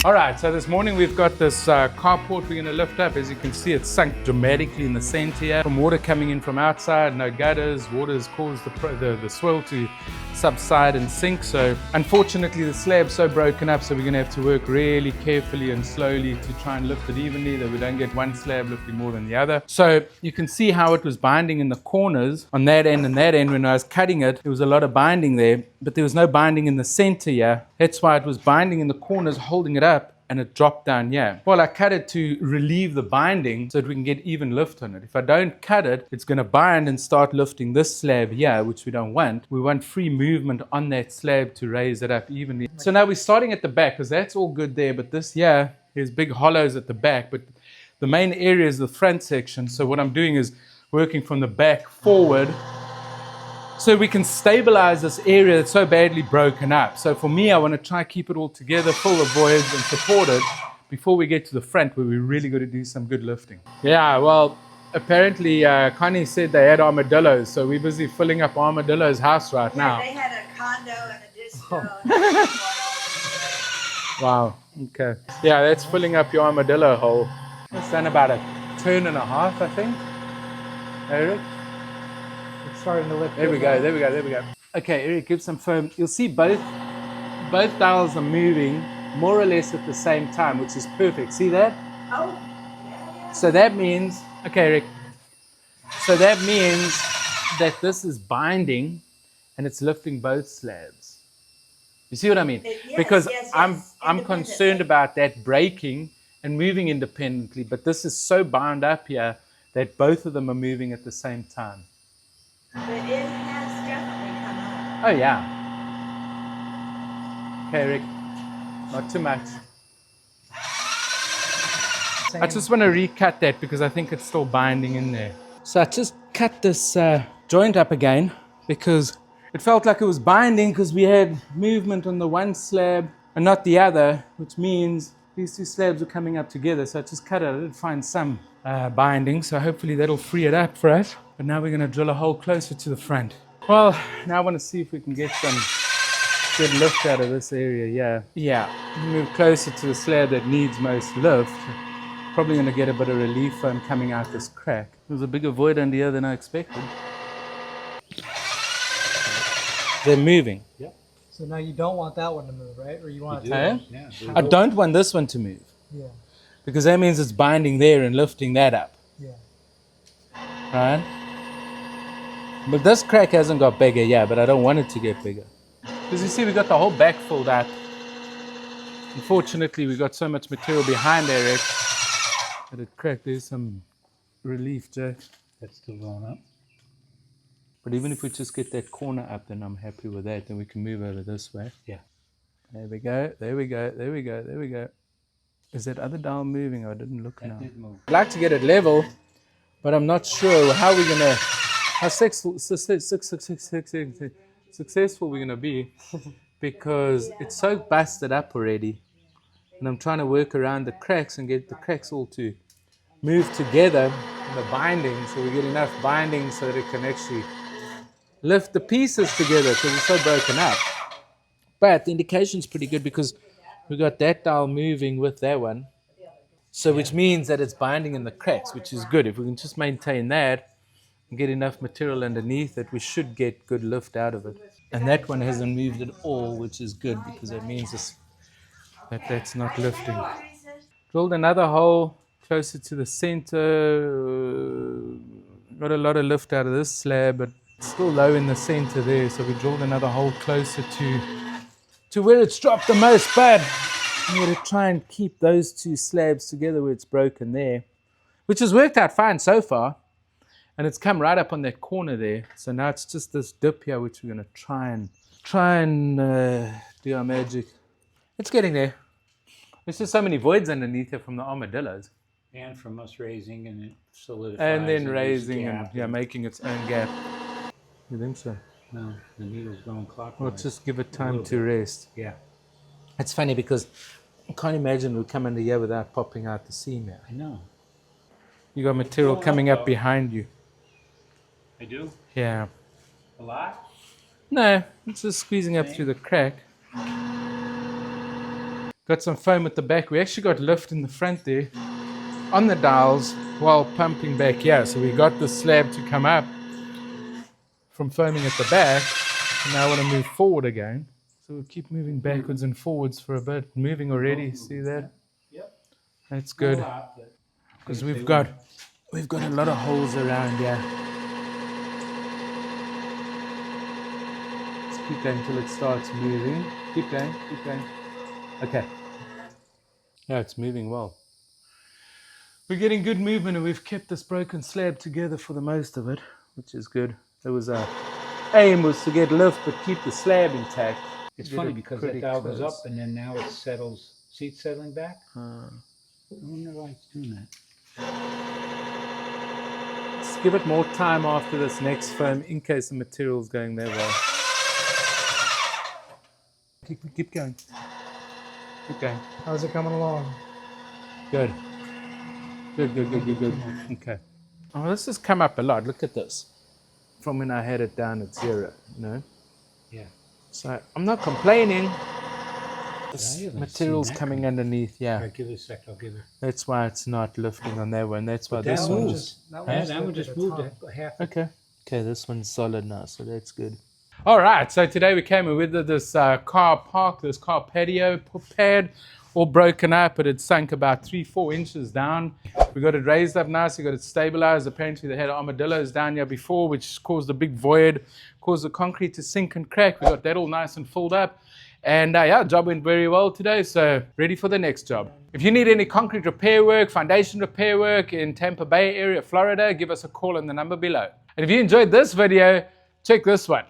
All right, so this morning we've got this carport we're going to lift up. As you can see, it's sunk dramatically in the center here. From water coming in from outside, no gutters. Water has caused the swell to subside and sink. So unfortunately, the slab's so broken up, so we're going to have to work really carefully and slowly to try and lift it evenly, that we don't get one slab lifting more than the other. So you can see how it was binding in the corners on that end and that end. When I was cutting it, there was a lot of binding there, but there was no binding in the center here. That's why it was binding in the corners, holding it up, and it dropped down here. Well, I cut it to relieve the binding so that we can get even lift on it. If I don't cut it, it's going to bind and start lifting this slab here, which we don't want. We want free movement on that slab to raise it up evenly. So now we're starting at the back, because that's all good there, but this here, there's big hollows at the back, but the main area is the front section. So what I'm doing is working from the back forward, so we can stabilize this area that's so badly broken up. So for me, I want to try to keep it all together, fill the voids and support it before we get to the front, where we really got to do some good lifting. Yeah, well, apparently Connie said they had armadillos, so we're busy filling up Armadillo's house right now. They had a condo and a disco. Wow, okay. Yeah, that's filling up your armadillo hole. It's done about a turn and a half, I think. Eric? Starting to lift. There we go, there we go, there we go. Okay, Eric, give some foam. You'll see both dials are moving more or less at the same time, which is perfect. See that? Oh, yeah. So that means, okay, Eric. So that means that this is binding and it's lifting both slabs. You see what I mean? Yes, because yes, I'm concerned about that breaking and moving independently, but this is so bound up here that both of them are moving at the same time. But it has definitely come up. Oh, yeah. Okay, Rick. Not too much. I just want to recut that because I think it's still binding in there. So I just cut this joint up again because it felt like it was binding because we had movement on the one slab and not the other, which means these two slabs were coming up together. So I just cut it. I did find some binding, so hopefully that'll free it up for us. But now we're going to drill a hole closer to the front. Well, now I want to see if we can get some good lift out of this area. Yeah, move closer to the slab that needs most lift. Probably going to get a bit of relief foam coming out this crack. There's a bigger void under here than I expected. They're moving. Yep. So now you don't want that one to move, right? Or you want it to? Huh? Yeah. I don't want this one to move. Yeah. Because that means it's binding there and lifting that up. Yeah. Right? But this crack hasn't got bigger, yeah, but I don't want it to get bigger. Because you see, we got the whole back filled up. Unfortunately, we got so much material behind there, Rick, that it cracked. There's some relief, Jack. That's still going up. But even if we just get that corner up, then I'm happy with that. Then we can move over this way. Yeah. There we go, there we go, there we go, there we go. Is that other dial moving? I didn't look now. That did move. I'd like to get it level, but I'm not sure how we're going to, how successful we're going to be, because it's so busted up already. And I'm trying to work around the cracks and get the cracks all to move together in the binding, so we get enough binding so that it can actually lift the pieces together, because it's so broken up. But the indication's pretty good because we got that dial moving with that one. So which means that it's binding in the cracks, which is good. If we can just maintain that and get enough material underneath it, we should get good lift out of it. And that one hasn't moved at all, which is good because that means that's not lifting. Drilled another hole closer to the center. Got a lot of lift out of this slab, but it's still low in the center there. So we drilled another hole closer to where it's dropped the most, but I'm going to try and keep those two slabs together where it's broken there, which has worked out fine so far. And it's come right up on that corner there. So now it's just this dip here, which we're going to try and do our magic. It's getting there. There's just so many voids underneath here from the armadillos. And from us raising, and it solidifies. And then there's a raising gap. and making its own gap. You think so? No, the needle's going Well, clockwise. just give it time to rest. Yeah, It's funny because I can't imagine we'll come under here without popping out the seam here. I know. You got material coming up behind you. I do? Yeah. A lot? No, it's just squeezing up through the crack. Got some foam at the back. We actually got lift in the front there on the dials while pumping back here. So we got the slab to come up from foaming at the back. And now I want to move forward again. So we'll keep moving backwards and forwards for a bit. Moving already, see that? Yep. That's good. Because we've got a lot of holes around here. Let's keep going until it starts moving. Keep going, keep going. Okay. Yeah, it's moving well. We're getting good movement and we've kept this broken slab together for the most of it, which is good. It was our aim was to get lift but keep the slab intact. It's funny because that dial goes up and then now it settles, see it settling back? I wonder why it's doing that. Let's give it more time after this next foam in case the material's going that way. Keep going. Keep going. How's it coming along? Good. Good. Okay. Oh, this has come up a lot. Look at this. From when I had it down at 0, you know? Yeah. So I'm not complaining. I This haven't material's seen that coming underneath, yeah. Alright, give it a sec, I'll give it. That's why it's not lifting on that one. That's why But this that one one's... That one just moved a half. Okay. Okay, this one's solid now, so that's good. All right, so today we came with this car park, this car patio pad, all broken up, but it sunk about 3-4 inches down. We got it raised up nice, we got it stabilized. Apparently they had armadillos down here before, which caused a big void, caused the concrete to sink and crack. We got that all nice and filled up. And yeah, job went very well today, so ready for the next job. If you need any concrete repair work, foundation repair work in Tampa Bay area, Florida, give us a call on the number below. And if you enjoyed this video, check this one.